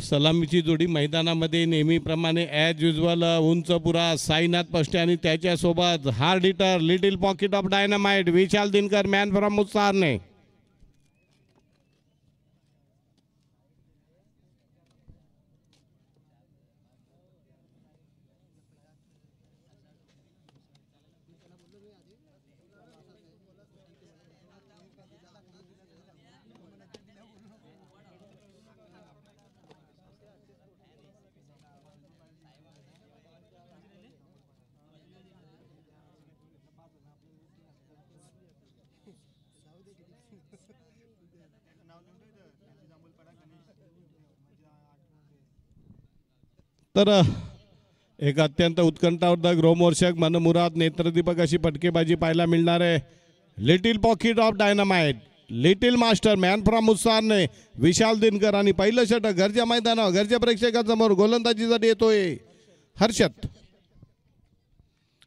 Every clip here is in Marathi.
सलामीची जोडी मैदानामध्ये नेहमीप्रमाणे ॲज युजल उंच पुरा साईनाथ पष्टे आणि त्याच्यासोबत hard hitter little pocket of dynamite Vishal Dinkar man from उत्सारने. तर एक अत्यंत उत्कंठावर्धक रोमहर्षक मनमुराद नेत्रदीपक अशी फटकेबाजी पाहायला मिळणार आहे. Little pocket of dynamite little master man from उत्सारने विशाल दिनकर आणि पहिलं षटक घरच्या मैदानावर घरच्या प्रेक्षकांसमोर गोलंदाजीसाठी येतोय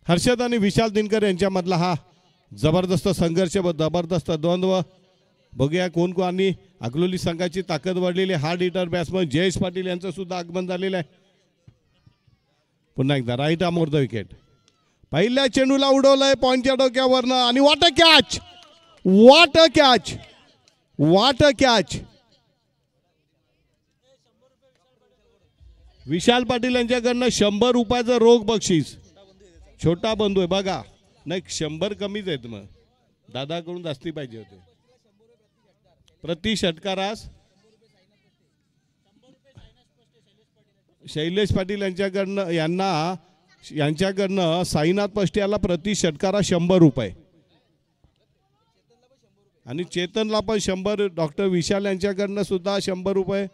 हर्षद आणि विशाल दिनकर यांच्यामधला हा जबरदस्त संघर्ष व जबरदस्त द्वंद्व. बघूया कोण कोण. आणि अकलोली संघाची ताकद वाढलेली hard hitter batsman Jayesh Patil यांचं सुद्धा आगमन झालेलं आहे. पुन्हा एकदा right arm over the wicket. पहिल्या चेंडूला उडवलंय पॉइंटच्या डोक्यावरनं आणि what a catch what a catch what a catch. Vishal Patil यांच्याकडनं 100 रुपयाचं रोख बक्षीस. छोटा बंधू आहे बघा. नाही 100 कमीच आहेत मग दादाकडून जास्ती पाहिजे होते. प्रति षटकारास शैलेश पाटील यांच्याकडनं साईनाथ पष्टे याला प्रति षटकारा 100 रुपये आणि चेतनला पण 100. डॉक्टर विशाल यांच्याकडनं सुद्धा 100 रुपये.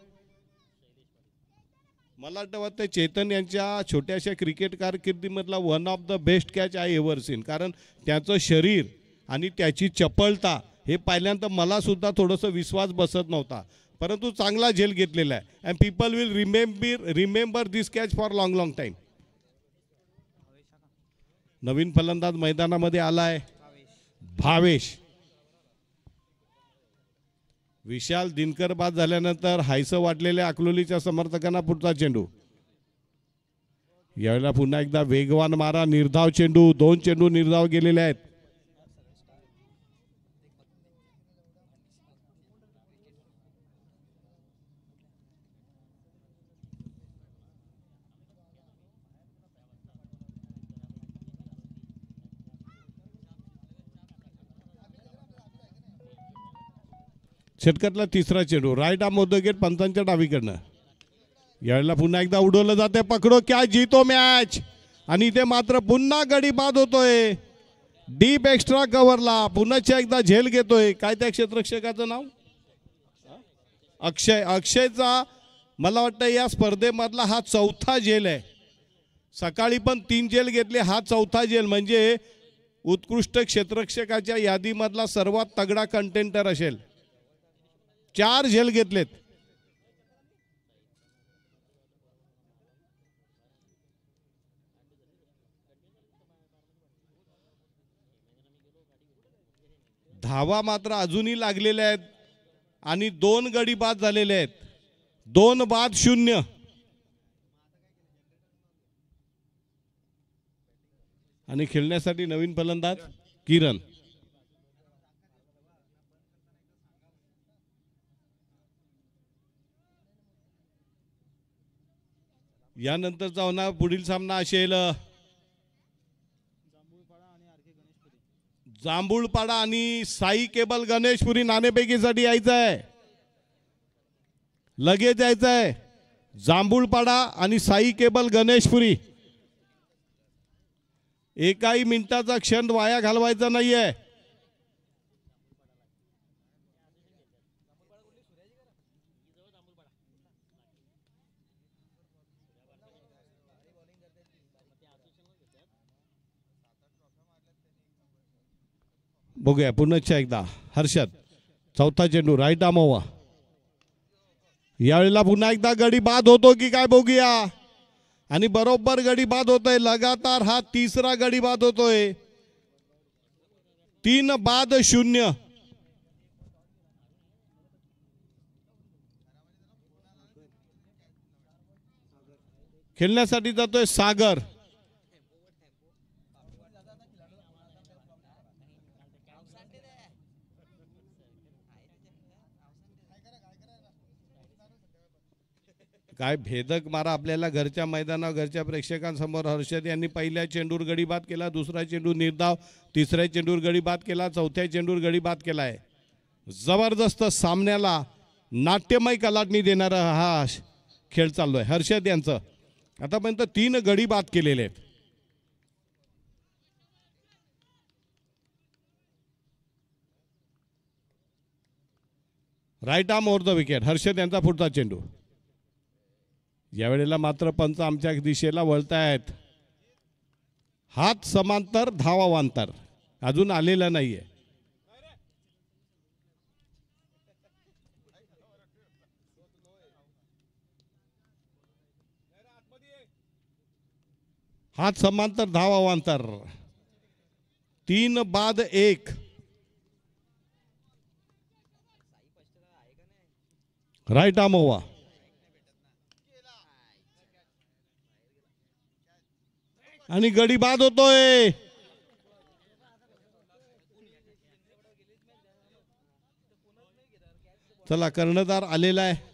मला वाटतं चेतन यांच्या छोट्याशा क्रिकेट कारकिर्दीमधला one of the best catch I ever seen. कारण त्याचं शरीर आणि त्याची चपळता हे पाहिल्यानंतर मला सुद्धा थोडंसं विश्वास बसत नव्हता. परंतु चांगला झेल घेतलेला आहे. And people will remember this catch for long time. नवीन फलंदाज मैदानामध्ये आलाय भावेश. विशाल दिनकर बाद झाल्यानंतर हायसं वाटलेल्या अकलोलीच्या समर्थकांना पुढचा चेंडू. यावेळेला पुन्हा एकदा वेगवान मारा निर्धाव चेंडू. 2 चेंडू निर्धाव गेलेले आहेत. षटकातला तिसरा चेंडू right arm over the wicket पंतांच्या डावीकडनं. यावेळेला पुन्हा एकदा उडवलं जाते पकडो क्या जीतो मॅच. आणि इथे मात्र पुन्हा गडी बाद होतोय डीप एक्स्ट्रा कव्हरला. पुन्हा एकदा झेल घेतोय. काय त्या क्षेत्ररक्षकाचं नाव अक्षय. अक्षयचा मला वाटतं या स्पर्धेमधला हा 4था झेल आहे. सकाळी पण 3 झेल घेतले. हा 4था झेल म्हणजे उत्कृष्ट क्षेत्ररक्षकाच्या यादीमधला सर्वात तगडा कंटेंटर असेल. 4 झेल घेतलेत. धावा मात्र अजूनही लागलेल्या आहेत आणि 2 गडी बाद झालेले आहेत. 2 बाद 0. आणि खेळण्यासाठी नवीन फलंदाज किरण. यानंतरचा होणार पुढील सामना असेल जांभूळपाडा आणि साई केबल गणेशपुरी. नाणेफेकीसाठी यायचं आहे. लगेच यायचं आहे. जांभूळपाडा आणि साई केबल गणेशपुरी. एकाही मिनिटाचा क्षण वाया घालवायचा नाहीये. बघूया पुन्हा एकदा हर्षद. 4था चेंडू राईट आर्म ओव्हर. यावेळेला पुन्हा एकदा गडी बाद होतो की काय बघूया. आणि बरोबर गडी बाद होतोय. लगातार हा 3रा गडी बाद होतोय. 3 बाद 0. खेळण्यासाठी जातोय सागर. काय भेदक मारा आपल्याला घरच्या मैदानावर घरच्या प्रेक्षकांसमोर. हर्षद यांनी पहिल्या चेंडूर गडी बाद केला, दुसरा चेंडू निर्धाव, तिसऱ्या चेंडूर गडी बाद केला, चौथ्या चेंडूर गडी बाद केलाय. जबरदस्त सामन्याला नाट्यमय कलाटणी देणारा हा खेळ चालू आहे. हर्षद यांचं आतापर्यंत 3 गडी बाद केलेले आहेत. Right arm over the wicket. Harshad यांचा पुढचा चेंडू. यावेळेला मात्र पंच आमच्या दिशेला वळतायत. हात समांतर धावावांतर अजून आलेला नाहीये. हात समांतर धावावांतर 3 बाद 1. Right arm over. आणि गडी बाद होतोय. चला कर्णधार आलेला आहे.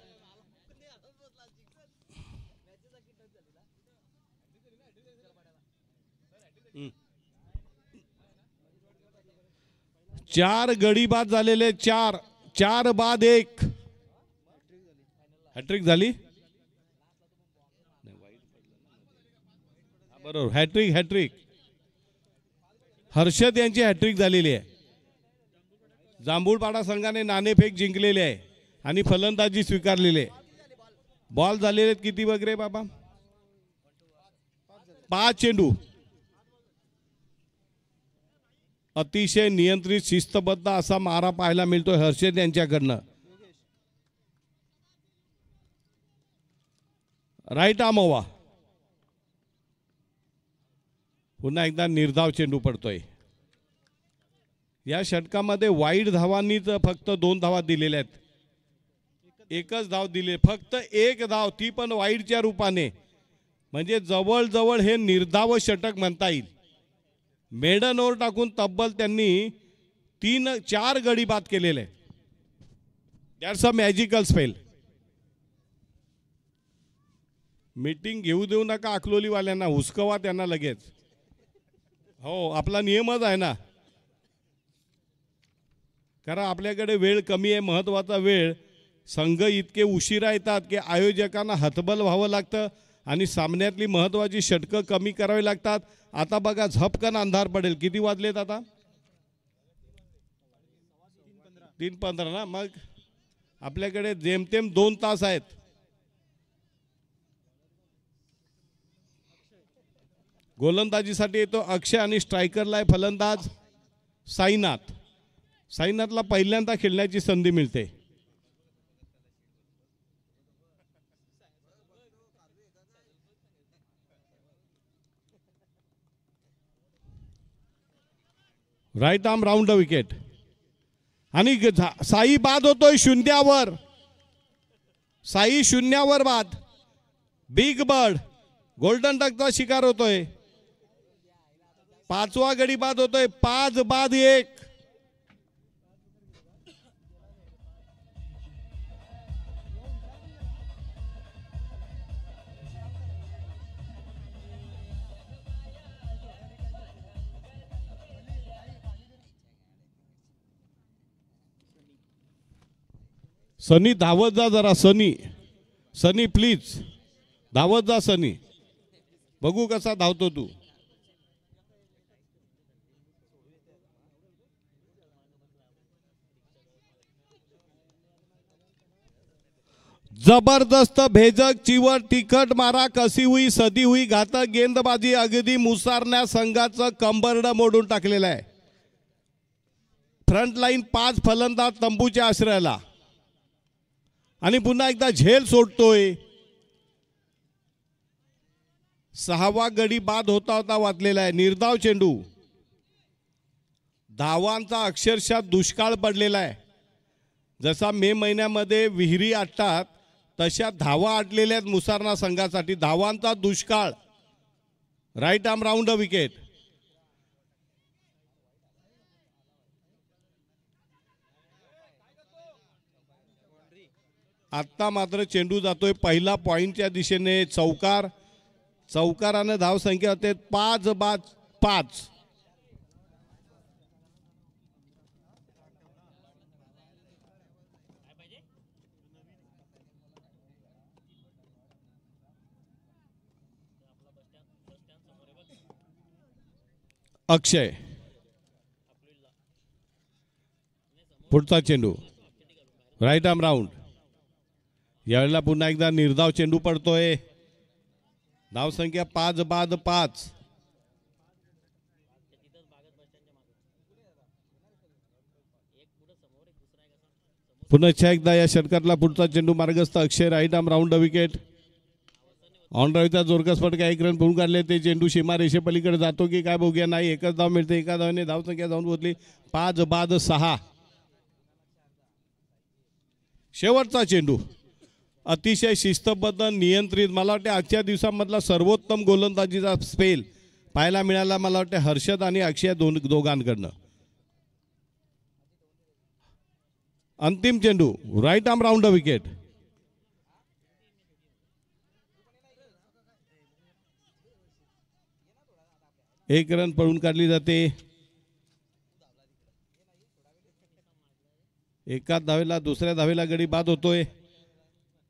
चार गडी बाद झालेले. 4 बाद 1. हॅट्रिक झाली. बरोबर हॅट्रिक. हर्षद यांची हॅट्रिक झालेली आहे. जांभूळपाडा संघाने नाणेफेक जिंकलेले आहे आणि फलंदाजी स्वीकारलेली आहे. बॉल झालेले किती वगैरे बाबा? 5 चेंडू. अतिशय नियंत्रित शिस्तबद्ध असा मारा पाहायला मिळतोय हर्षद यांच्याकडनं. Right arm over. पुन्हा एकदा निर्धाव चेंडू पडतोय. या षटकामध्ये वाईट धावांनीच फक्त 2 धावा दिलेल्या आहेत. एकच धाव दिले, फक्त 1 धाव, ती पण वाईटच्या रूपाने. म्हणजे जवळजवळ हे निर्धाव षटक म्हणता येईल. मेडन ओव्हर टाकून तब्बल त्यांनी 3-4 गडी बाद केलेले. That's a magical spell. Meeting घेऊ देऊ नका अकलोलीवाल्यांना, हुसकवा त्यांना लगेच. हो आपला नियमच आहे ना. कारण आपल्याकडे वेळ कमी आहे. महत्त्वाचा वेळ. संघ इतके उशिरा येतात की आयोजकांना हतबल व्हावं लागतं आणि सामन्यातली महत्त्वाची षटकं कमी करावी लागतात. आता बघा झपकन अंधार पडेल. किती वाजलेत आता? 3:15 ना. मग आपल्याकडे जेमतेम 2 तास आहेत. गोलंदाजीसाठी येतो अक्षय आणि स्ट्रायकरला आहे फलंदाज साईनाथ. साईनाथला पहिल्यांदा खेळण्याची संधी मिळते. Right arm round the wicket. आणि साई बाद होतोय 0वर. साई 0वर बाद. बिग बर्ड गोल्डन डकचा शिकार होतोय. 5वा गडी बाद होतोय. 5 बाद 1. सनी धावत जा जरा. सनी प्लीज धावत जा सनी. बघू कसा धावतो तू. जबरदस्त भेजक चिवट तिखट मारा. कसी हुई सदी हुई घातक गेंदबाजी अगदी मुसारण्या संघाचं कंबरड मोडून टाकलेलं आहे. फ्रंट लाईन 5 फलंदाज तंबूच्या आश्रयाला. आणि पुन्हा एकदा झेल सोडतोय. 6वा गडी बाद होता वाचलेला आहे. निर्धाव चेंडू. धावांचा अक्षरशः दुष्काळ पडलेला आहे. जसा मे महिन्यामध्ये विहिरी आटतात तशा धावा अडलेल्या मुसारणा संघासाठी धावांचा दुष्काळ. Right arm round the wicket. आत्ता मात्र चेंडू जातोय पहिला पॉइंटच्या दिशेने. चौकारानं धावसंख्या होते 5-5. अक्षय पुढचा चेंडू राईट आर्म राऊंड. यावेळेला पुन्हा एकदा निर्धाव चेंडू पडतोय. धावसंख्या 5-5. पुन्हा एकदा या षटकातला पुढचा चेंडू मार्गस्थ. Akshay right arm round the wicket. ऑनराईचा जोरकस फटका 1 रन पूर्ण काढले. ते चेंडू सीमा रेषेपलीकडे जातो की काय बघूया. नाही, एकच धाव मिळते. एका धावाने धावसंख्या जाऊन पोहोचली 5-6. शेवटचा चेंडू अतिशय शिस्तबद्ध नियंत्रित. मला वाटते आजच्या दिवसामधला सर्वोत्तम गोलंदाजीचा स्पेल पाहायला मिळाला मला वाटते हर्षद आणि अक्षय दोघांकडनं. अंतिम चेंडू right arm round the wicket. एक रन पळून काढली जाते. एका धावेला दुसऱ्या धावेला गडी बाद होतोय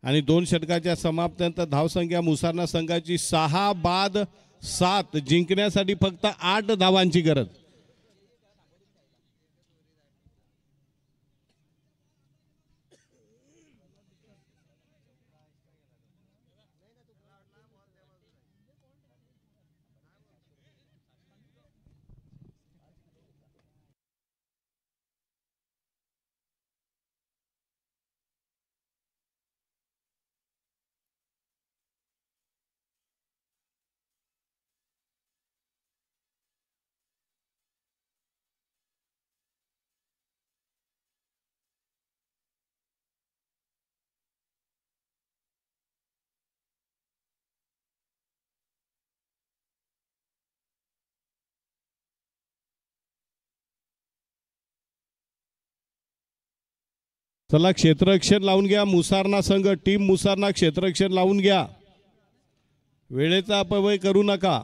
आणि 2 षटकाच्या समाप्तीनंतर धावसंख्या मुसारणा संघाची 6-7. जिंकण्यासाठी फक्त 8 धावांची गरज. चला क्षेत्ररक्षण लावून घ्या मुसारणा संघ. टीम मुसारणा क्षेत्ररक्षण लावून घ्या. वेळेचा अपव्यय करू नका.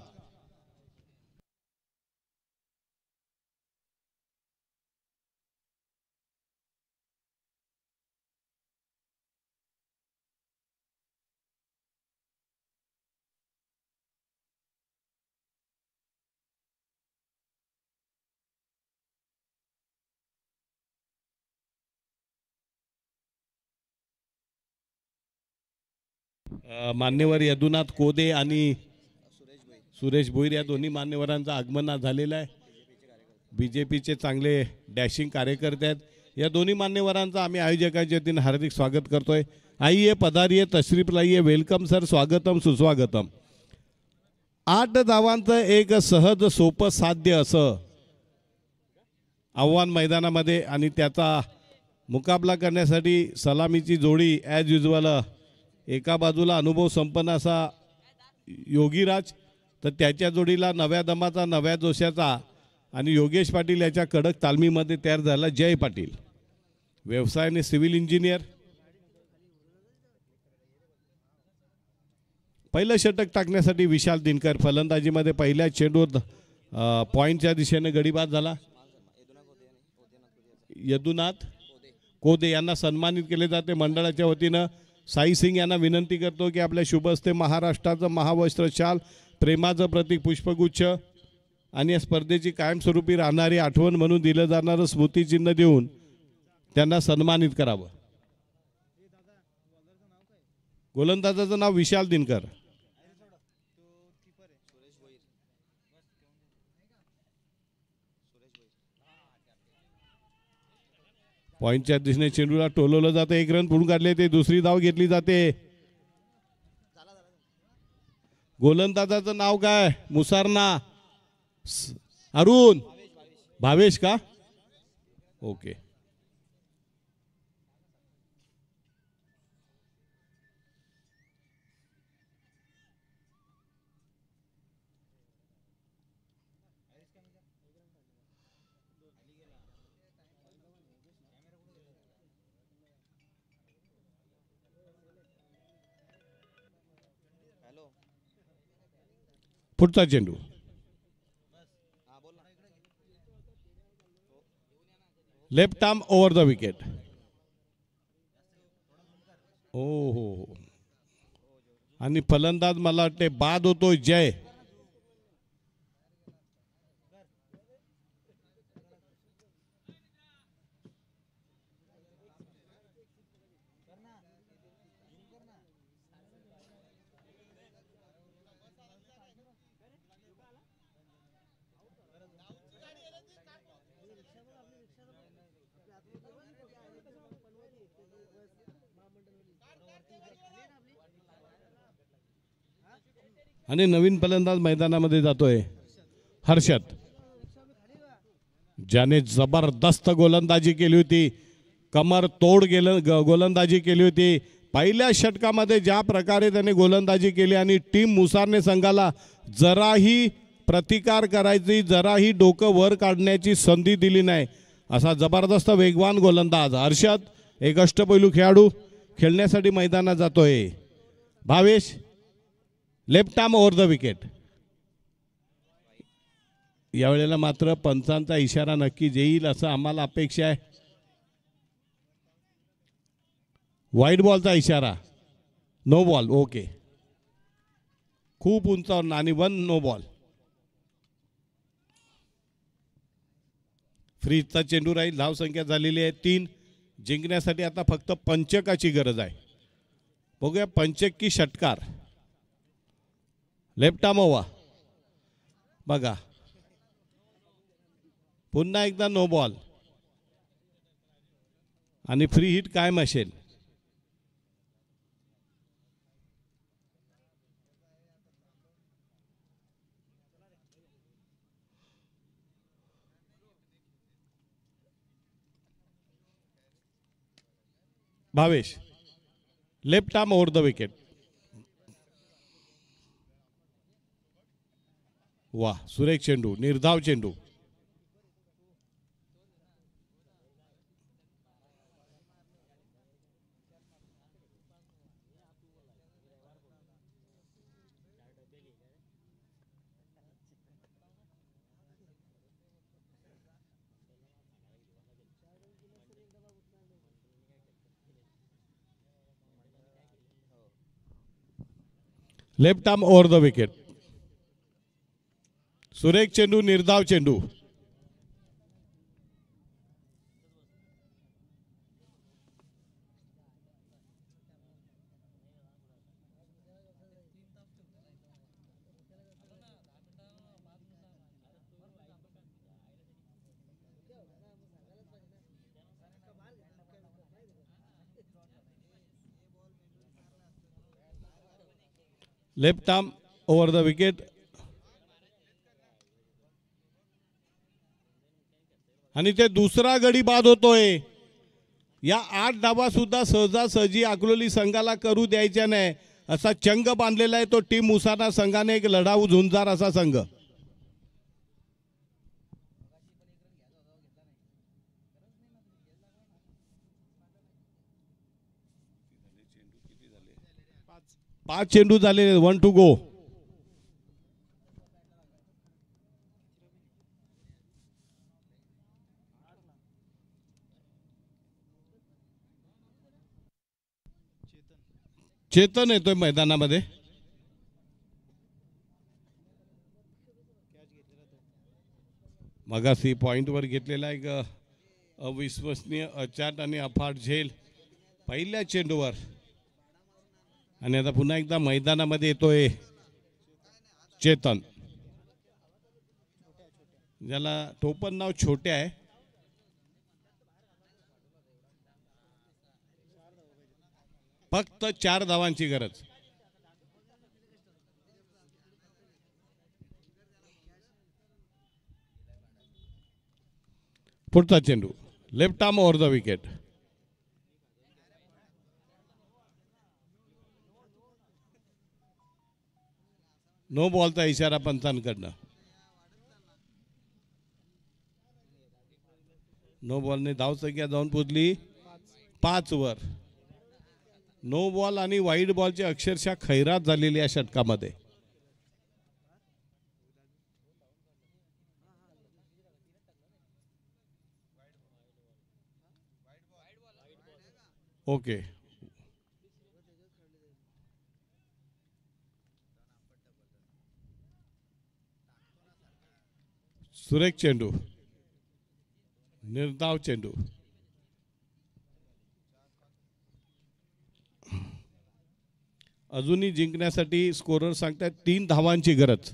मान्यवर यदुनाथ कोदे आणि सुरेश भोईर या दोन्ही मान्यवरांचं आगमन झालेलं आहे. बीजेपीचे चांगले डॅशिंग कार्यकर्ते आहेत. या दोन्ही मान्यवरांचं आम्ही आयोजकांच्या वतीने हार्दिक स्वागत करतोय. आइए पधारिए तशरीफ लाइए. Welcome sir. स्वागतम सुस्वागतम. 8 धावांचं एक सहज सोपं साध्य असं आव्हान मैदानामध्ये आणि त्याचा मुकाबला करण्यासाठी सलामीची जोडी ॲज युजल. एका बाजूला अनुभव संपन्न असा योगीराज तर त्याच्या जोडीला नव्या दमाचा नव्या जोशाचा आणि योगेश पाटील याच्या कडक तालमीमध्ये तयार झाला जय पाटील. व्यवसायाने सिव्हिल इंजिनियर. पहिलं षटक टाकण्यासाठी विशाल दिनकर. फलंदाजीमध्ये पहिल्या चेंडूवर पॉइंटच्या दिशेने गडीबाद झाला. यदुनाथ कोदे यांना सन्मानित केले जाते मंडळाच्या वतीनं. साई सिंग यांना विनंती करतो की आपल्या शुभ हस्ते महाराष्ट्राचं महावस्त्र शाल, प्रेमाचं प्रतीक पुष्पगुच्छ आणि या स्पर्धेची कायमस्वरूपी राहणारी आठवण म्हणून दिलं जाणारं स्मृतिचिन्ह देऊन त्यांना सन्मानित करावं. गोलंदाजाचं नाव विशाल दिनकर. पॉइंटच्या दिशेने चेंडूला टोलवलं जातं. 1 रन पूर्ण काढले. ते दुसरी धाव घेतली जाते. गोलंदाजाचं नाव काय मुसारणा. अरुण भावेश का. ओके. पुढचा चेंडू left arm over the wicket. ओ हो आणि फलंदाज मला वाटते बाद होतोय जय. आणि नवीन फलंदाज मैदानामध्ये जातोय हर्षद, ज्याने जबरदस्त गोलंदाजी केली होती, कमर तोड गोलंदाजी केली होती. पहिल्या षटकामध्ये ज्या प्रकारे त्याने गोलंदाजी केली आणि टीम मुसारने संघाला जराही प्रतिकार करायची, जराही डोकं वर काढण्याची संधी दिली नाही, असा जबरदस्त वेगवान गोलंदाज हर्षद, एक अष्टपैलू खेळाडू खेळण्यासाठी मैदानात जातोय. Bhavesh left arm over the wicket. यावेळेला मात्र पंचांचा इशारा नक्की येईल असं आम्हाला अपेक्षा आहे. वाईड बॉलचा इशारा, नो बॉल. ओके, खूप उंचावर आणि 1 नो बॉल. फ्रीजचा चेंडू राहील. धावसंख्या झालेली आहे 3. जिंकण्यासाठी आता फक्त पंचकाची गरज आहे. बघूया पंचक की षटकार. लेफ्ट आर्म ओव्हर बघा, पुन्हा एकदा नो बॉल आणि फ्री हिट कायम असेल. Bhavesh left arm over the wicket. वाह, सुरेख चेंडू, निर्धाव चेंडू. Left arm over the wicket. सुरेख चेंडू, निर्धाव चेंडू. Left arm over the wicket. आणि ते दुसरा गडी बाद होतोय. या 8 धावा सुद्धा सहजासहजी अकलोली संघाला करू द्यायच्या नाही असा चंग बांधलेला आहे तो टीम मुसाना संघाने. एक लढाऊ झुंजार असा संघ. पाच चेंडू झाले, 1 टू गो. चेतन येतोय मैदानामध्ये. मगासी पॉइंटवर घेतलेला एक अविश्वसनीय अचाट आणि अफाट झेल पहिल्या चेंडूवर. आणि आता पुन्हा एकदा मैदानामध्ये येतोय चेतन, ज्याला टोपण नाव छोटे आहे. फक्त 4 धावांची गरज. पुढचा चेंडू left arm over the wicket. No बॉलचा इशारा पंचांकडनं. नो बॉलने धावसंख्या जाऊन पोहोचली 5 वर. नो बॉल आणि वाईड बॉलची अक्षरशः खैरात झालेली या षटकामध्ये. ओके. सुरेख चेंडू, निर्धाव चेंडू. अजूनही जिंकण्यासाठी स्कोरर सांगतात 3 धावांची गरज.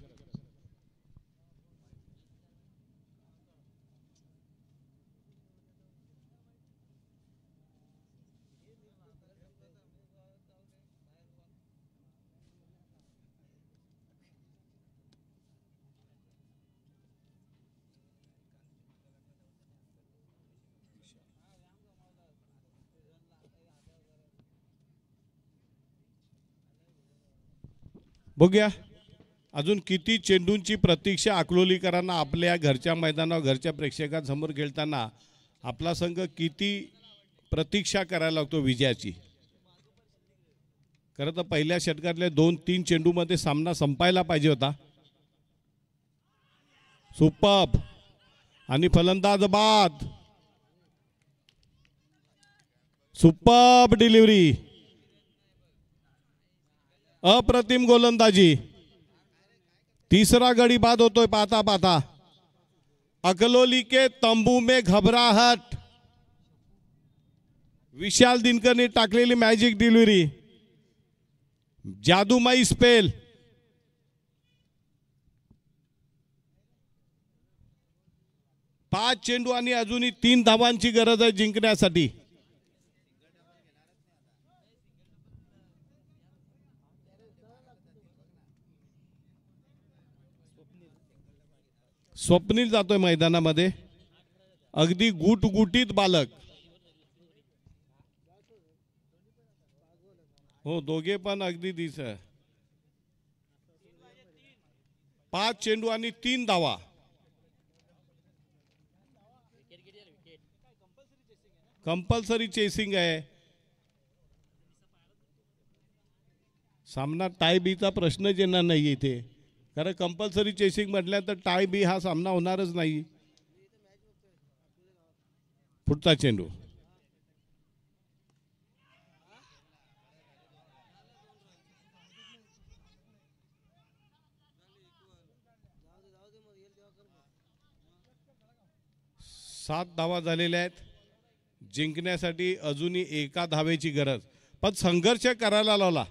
बघूया अजून किती चेंडूंची प्रतीक्षा अकलोलीकरांना आपल्या घरच्या मैदानावर घरच्या प्रेक्षकांसमोर खेळताना आपला संघ किती प्रतीक्षा करायला लागतो विजयाची. खरं तर पहिल्या षटकातल्या 2-3 चेंडूमध्ये सामना संपायला पाहिजे होता. सुपर्ब आणि फलंदाज बाद. सुपर्ब डिलिव्हरी, अप्रतिम गोलंदाजी. तीसरा गडी बाद होतोय पाहता पाहता. अकलोली के तंबू में घबराहट. विशाल दिनकरने टाकलेली मॅजिक डिलिव्हरी, जादूमयी स्पेल. पाच चेंडू आणि अजूनही 3 धावांची गरज आहे जिंकण्यासाठी. स्वप्नील जातोय मैदानामध्ये, अगदी गुटगुटीत बालक. हो दोघे पण अगदी दिस. 5 चेंडू आणि 3 धावा. कंपल्सरी चेसिंग आहे. सामना टाय बीचा प्रश्नच येणार नाही इथे, कारण कंपल्सरी चेसिंग म्हटल्या तर टाय बी हा सामना होणारच नाही. पुढचा चेंडू, सात धावा झालेल्या आहेत. जिंकण्यासाठी अजूनही 1 धावेची गरज, पण संघर्ष करायला लावला.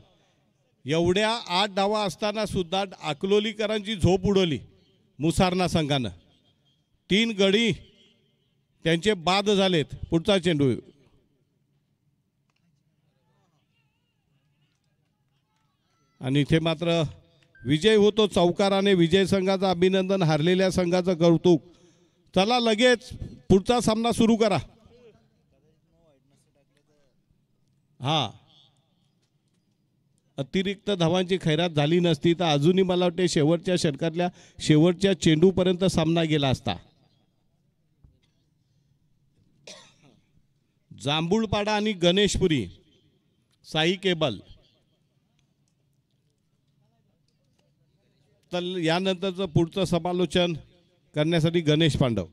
एवढ्या 8 धावा असताना सुद्धा अकलोलीकरांची झोप उडवली मुसारना संघानं. 3 गडी त्यांचे बाद झालेत. पुढचा चेंडू, आणि इथे मात्र विजय होतो चौकाराने. विजय संघाचं अभिनंदन, हारलेल्या संघाचं कौतुक. चला लगेच पुढचा सामना सुरू करा. हा, अतिरिक्त धावांची खैरात झाली नसती तर अजूनही मला वाटते शेवटच्या षटकातल्या शेवटच्या चेंडूपर्यंत सामना गेला असता. जांभूळपाडा आणि गणेशपुरी, साई केबल. तर यानंतरचं पुढचं समालोचन करण्यासाठी गणेश पांडव.